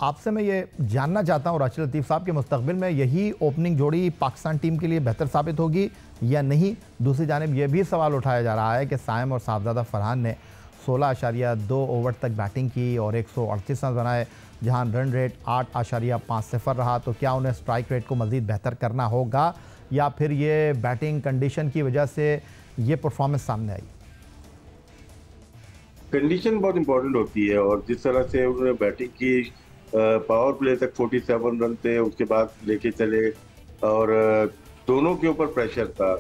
आपसे मैं ये जानना चाहता हूँ राशिद लतीफ़ साहब के मुस्तकबिल में यही ओपनिंग जोड़ी पाकिस्तान टीम के लिए बेहतर साबित होगी या नहीं। दूसरी जानिब यह भी सवाल उठाया जा रहा है कि साइम और साहबजादा फरहान ने 16.2 ओवर तक बैटिंग की और 138 रन बनाए, जहां रन रेट 8.50 रहा। तो क्या उन्हें स्ट्राइक रेट को मज़ीद बेहतर करना होगा या फिर ये बैटिंग कंडीशन की वजह से ये परफॉर्मेंस सामने आई? कंडीशन बहुत इंपॉर्टेंट होती है और जिस तरह से उन्होंने बैटिंग की, पावर प्ले तक 47 रन थे, उसके बाद लेके चले और दोनों के ऊपर प्रेशर था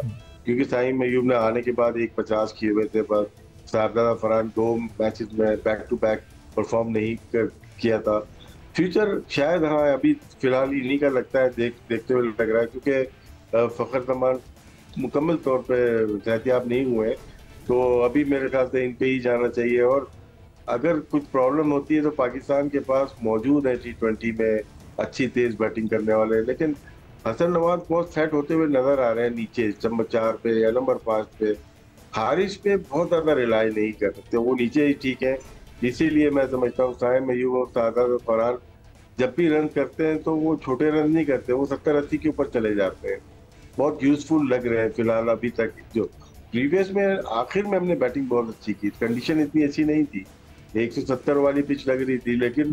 क्योंकि साइम अयूब ने आने के बाद 150 किए हुए थे, पर शाहजादा फरहान 2 मैचेस में बैक टू बैक परफॉर्म नहीं किया था। फ्यूचर शायद हाँ अभी फिलहाल इन्हीं का लगता है, देखते हुए लग रहा है क्योंकि फखर जमान मुकम्मल तौर पे सेहतियाब नहीं हुए, तो अभी मेरे ख्याल से इन पे ही जाना चाहिए। और अगर कुछ प्रॉब्लम होती है तो पाकिस्तान के पास मौजूद है T20 में अच्छी तेज बैटिंग करने वाले, लेकिन हसन नवाज बहुत सेट होते हुए नजर आ रहे हैं नीचे नंबर 4 पे या नंबर 5 पे। हारिस पे बहुत ज्यादा रिलाई नहीं कर सकते, वो नीचे ही ठीक है। इसीलिए मैं समझता हूँ साइम अयूब और शाहजादा फरहान जब भी रन करते हैं तो वो छोटे रन नहीं करते, वो 70-80 के ऊपर चले जाते हैं। बहुत यूजफुल लग रहे हैं फिलहाल अभी तक। जो प्रीवियस में आखिर में हमने बैटिंग बहुत अच्छी की, कंडीशन इतनी अच्छी नहीं थी, 170 वाली पिच लग रही थी, लेकिन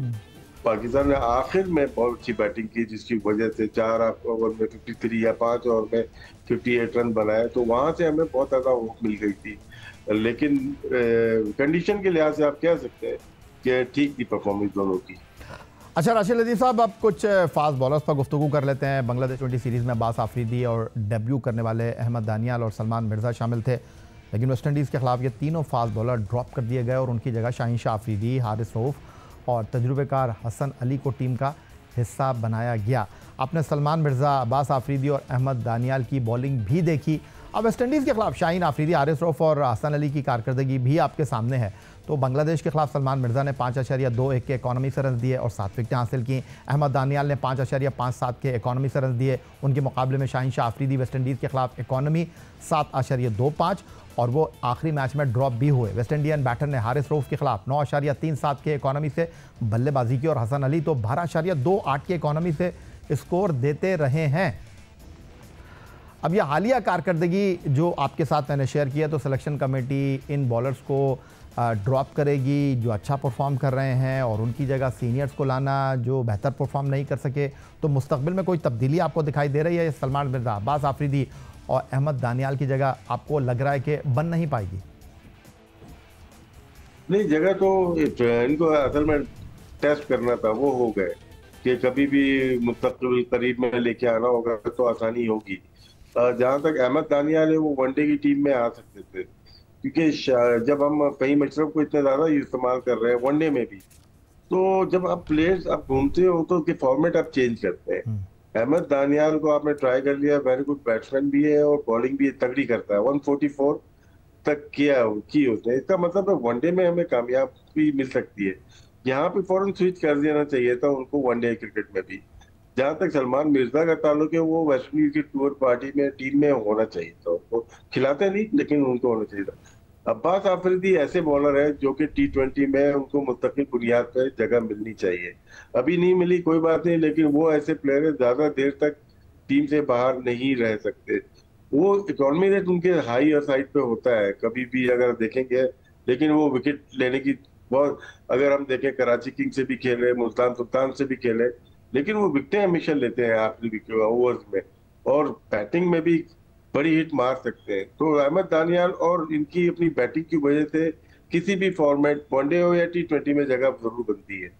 पाकिस्तान ने आखिर में बहुत अच्छी बैटिंग की जिसकी वजह से 4 ओवर में 53 या 5 ओवर में 58 रन बनाए, तो वहां से हमें बहुत ज्यादा होप मिल गई थी। लेकिन कंडीशन के लिहाज से आप कह सकते हैं कि ठीक थी परफॉर्मेंस दोनों की। अच्छा राशिद लतीफ़ साहब, अब कुछ फास्ट बॉलर्स पर गुफ्तगू कर लेते हैं। बांग्लादेश 20 सीरीज़ में अब्बास आफरीदी और डेब्यू करने वाले अहमद दानियाल और सलमान मिर्ज़ा शामिल थे, लेकिन वेस्ट इंडीज़ के खिलाफ ये तीनों फास्ट बॉलर ड्रॉप कर दिए गए और उनकी जगह शाहीन शाह आफरीदी, हारिस रऊफ़ और तजुर्बेकार हसन अली को टीम का हिस्सा बनाया गया। आपने सलमान मिर्ज़ा, अब्बास आफरीदी और अहमद दानियाल की बॉलिंग भी देखी। अब वेस्ट इंडीज़ के खिलाफ शाहीन आफरीदी, हारिस रऊफ़ और हसन अली की कारकर्दगी भी आपके सामने है। तो बांग्लादेश के खिलाफ सलमान मिर्ज़ा ने 5.21 के इकॉनमी से रन दिए और 7 विकेटें हासिल की। अहमद दानियाल ने 5.57 के इकॉनमी से रन दिए। उनके मुकाबले में शाहीन शाह आफरीदी वेस्ट इंडीज़ के खिलाफ इकॉनमी 7.25 और वो आखिरी मैच में ड्रॉप भी हुए। वेस्ट इंडियन बैटर ने हारिस रऊफ़ के खिलाफ 9.37 के इकॉनमी से बल्लेबाजी की और हसन अली तो 12.28 के इकॉनमी से स्कोर देते रहे हैं। अब यह हालिया कारकर्दगी जो आपके साथ मैंने शेयर किया, तो सिलेक्शन कमेटी इन बॉलर्स को ड्रॉप करेगी जो अच्छा परफॉर्म कर रहे हैं और उनकी जगह सीनियर्स को लाना जो बेहतर परफॉर्म नहीं कर सके। तो मुस्तकबिल में कोई तब्दीली आपको दिखाई दे रही है? सलमान मिर्ज़ा, अब्बास आफरीदी और अहमद दानियाल की जगह आपको लग रहा है कि बन नहीं पाएगी? नहीं, जगह तो इनको असल में टेस्ट करना था, वो हो गए कि कभी भी मुस्तकबिल करीब में लेके आना होगा तो आसानी होगी। जहां तक अहमद दानियाल है, वो वनडे की टीम में आ सकते थे क्योंकि जब हम फहीम अशरफ को इतना ज्यादा इस्तेमाल कर रहे हैं वनडे में भी, तो जब आप प्लेयर्स आप ढूंढते हो तो उसके फॉर्मेट आप चेंज करते हैं। अहमद दानियाल को आपने ट्राई कर लिया, वेरी गुड बैट्समैन भी है और बॉलिंग भी तगड़ी करता है, 144 तक की उसने, इसका मतलब है वनडे में हमें कामयाबी मिल सकती है। यहाँ पे फौरन स्विच कर देना चाहिए था उनको वनडे क्रिकेट में भी। जहां तक सलमान मिर्जा का ताल्लुक है, वो वेस्ट इंडीज की टूर पार्टी में टीम में होना चाहिए था, उनको खिलाते नहीं लेकिन उनको होना चाहिए था। अब्बास आफरीदी ऐसे बॉलर है जो कि T20 में उनको मुस्तकिल बुनियाद पर जगह मिलनी चाहिए, अभी नहीं मिली कोई बात नहीं, लेकिन वो ऐसे प्लेयर है ज्यादा देर तक टीम से बाहर नहीं रह सकते। वो इकॉनमी रेट उनके हाई और साइड पे होता है कभी भी अगर देखेंगे, लेकिन वो विकेट लेने की बहुत, अगर हम देखें कराची किंग से भी खेले, मुल्तान सुल्तान से भी खेले, लेकिन वो विकेटें हमेशा लेते हैं आखिरी ओवर्स में और बैटिंग में भी बड़ी हिट मार सकते हैं। तो अहमद दानियाल और इनकी अपनी बैटिंग की वजह से किसी भी फॉर्मेट वनडे हो या T20 में जगह जरूर बनती है।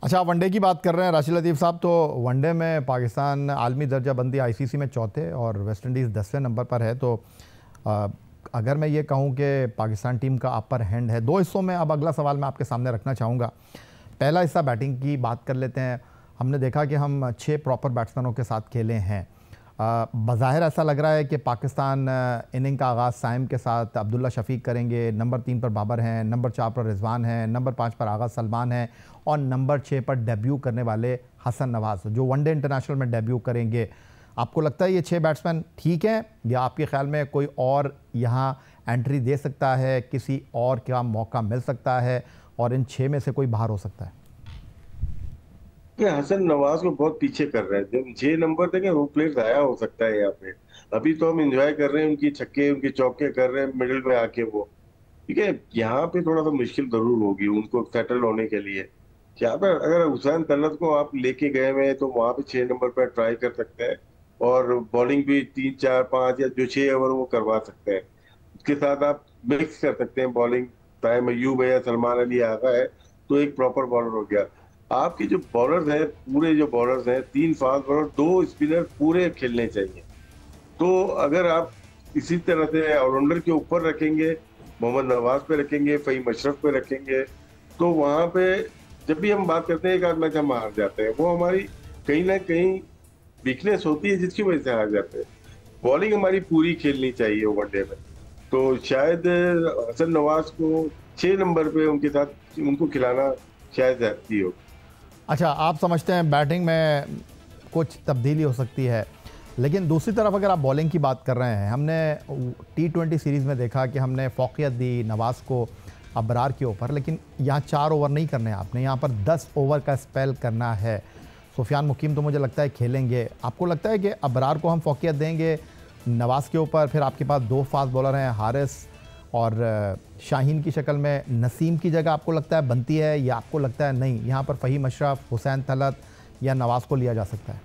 अच्छा, वनडे की बात कर रहे हैं राशिद लतीफ़ साहब, तो वनडे में पाकिस्तान आलमी दर्जाबंदी ICC में चौथे और वेस्ट इंडीज़ 10वें नंबर पर है। तो अगर मैं ये कहूँ कि पाकिस्तान टीम का अपर हैंड है, दो हिस्सों में अब अगला सवाल मैं आपके सामने रखना चाहूँगा। पहला हिस्सा बैटिंग की बात कर लेते हैं। हमने देखा कि हम 6 प्रॉपर बैट्समैनों के साथ खेले हैं। बज़ाहिर ऐसा लग रहा है कि पाकिस्तान इनिंग का आगाज़ साइम के साथ अब्दुल्ला शफीक करेंगे, नंबर 3 पर बाबर हैं, नंबर 4 पर रिजवान हैं, नंबर 5 पर आगा सलमान हैं और नंबर 6 पर डेब्यू करने वाले हसन नवाज़ जो वनडे इंटरनेशनल में डेब्यू करेंगे। आपको लगता है ये 6 बैट्समैन ठीक हैं या आपके ख्याल में कोई और यहाँ एंट्री दे सकता है, किसी और का मौका मिल सकता है और इन 6 में से कोई बाहर हो सकता है? कि हसन नवाज को बहुत पीछे कर रहे हैं। जब 6 नंबर देंगे वो प्लेयर जाया हो सकता है यहाँ पे। अभी तो हम एंजॉय कर रहे हैं, उनकी छक्के उनके चौके कर रहे हैं मिडिल में आके वो। ठीक है, यहाँ पे थोड़ा सा मुश्किल जरूर होगी उनको सेटल होने के लिए। यहाँ पे अगर हुसैन तलत को आप लेके गए हुए हैं तो वहां पे 6 नंबर पर ट्राई कर सकते हैं, और बॉलिंग भी 3 4 5 या जो 6 ओवर वो करवा सकते हैं। उसके साथ आप मिक्स कर सकते हैं बॉलिंग, चाहे मयूब है या सलमान अली आगा है, तो एक प्रॉपर बॉलर हो गया। आपके जो बॉलर्स हैं, पूरे जो बॉलर्स हैं, 3 फास्ट बॉलर 2 स्पिनर पूरे खेलने चाहिए। तो अगर आप इसी तरह से ऑलराउंडर के ऊपर रखेंगे, मोहम्मद नवाज पे रखेंगे, फहीम अशरफ पे रखेंगे, तो वहां पे जब भी हम बात करते हैं एक आध मैच हम हार जाते हैं, वो हमारी कहीं ना कहीं वीकनेस होती है जिसकी वजह से हार जाते हैं। बॉलिंग हमारी पूरी खेलनी चाहिए वनडे में। तो शायद हसन नवाज को 6 नंबर पे उनके साथ उनको खिलाना शायद ज्यादती हो। अच्छा, आप समझते हैं बैटिंग में कुछ तब्दीली हो सकती है, लेकिन दूसरी तरफ अगर आप बॉलिंग की बात कर रहे हैं, हमने T20 सीरीज़ में देखा कि हमने फ़ौक़ियत दी नवाज़ को अबरार के ऊपर, लेकिन यहाँ 4 ओवर नहीं करने आपने, यहाँ पर 10 ओवर का स्पेल करना है। सुफियान मुकीम तो मुझे लगता है खेलेंगे। आपको लगता है कि अबरार को हम फ़ौक़ियत देंगे नवाज़ के ऊपर, फिर आपके पास 2 फास्ट बॉलर हैं हारिस और शाहीन की शक्ल में नसीम की जगह आपको लगता है बनती है, या आपको लगता है नहीं यहाँ पर फ़हीम अशरफ, हुसैन तलत या नवाज़ को लिया जा सकता है?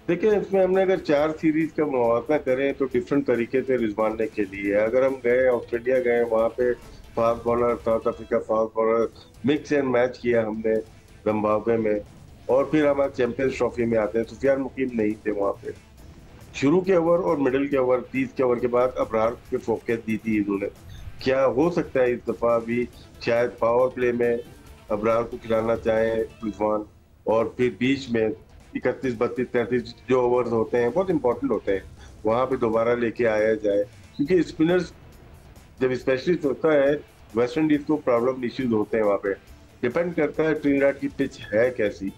देखिए, इसमें हमने अगर 4 सीरीज का मुआवजा करें तो डिफरेंट तरीके से रिजवान ने खेली है। अगर हम गए ऑस्ट्रेलिया गए, वहाँ पे fast bowler, south Africa fast bowler, mix and match किया हमने जिम्बाब्वे में, और फिर हमारे चैंपियंस ट्रॉफी में आते हैं, सुफियान मुकीम नहीं थे वहाँ पे। शुरू के ओवर और मिडिल के ओवर, 30 के ओवर के बाद अबरार पे फोकस दी थी इन्होंने। क्या हो सकता है इस दफा भी शायद पावर प्ले में अबरार को खिलाना चाहे रिजवान, और फिर बीच में 31 32 33 जो ओवर्स होते हैं बहुत इंपॉर्टेंट होते हैं, वहां पे दोबारा लेके आया जाए। क्योंकि स्पिनर्स जब स्पेशलिस्ट होता है, वेस्ट इंडीज को प्रॉब्लम इश्यूज होते हैं वहां पे। डिपेंड करता है ट्रिनिडाद की पिच है कैसी।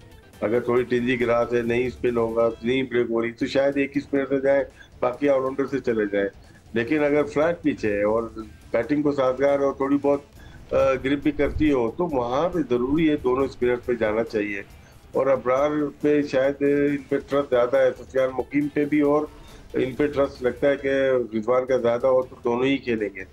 अगर थोड़ी टिंजी ग्रास है, नहीं स्पिन होगा, नहीं ब्रेक हो रही, तो शायद एक ही स्पिनर से जाए, बाकी ऑलराउंडर से चले जाए। लेकिन अगर फ्लैट पिच है और बैटिंग को साजगार और थोड़ी बहुत ग्रिप भी करती हो, तो वहां पे जरूरी है दोनों स्पिनर पे जाना चाहिए। और अबरार पे शायद इन पे ट्रस्ट ज्यादा है, सुफियान मुकीम पे भी, और इन पे ट्रस्ट लगता है कि रिजवान का ज्यादा हो तो दोनों ही खेलेंगे।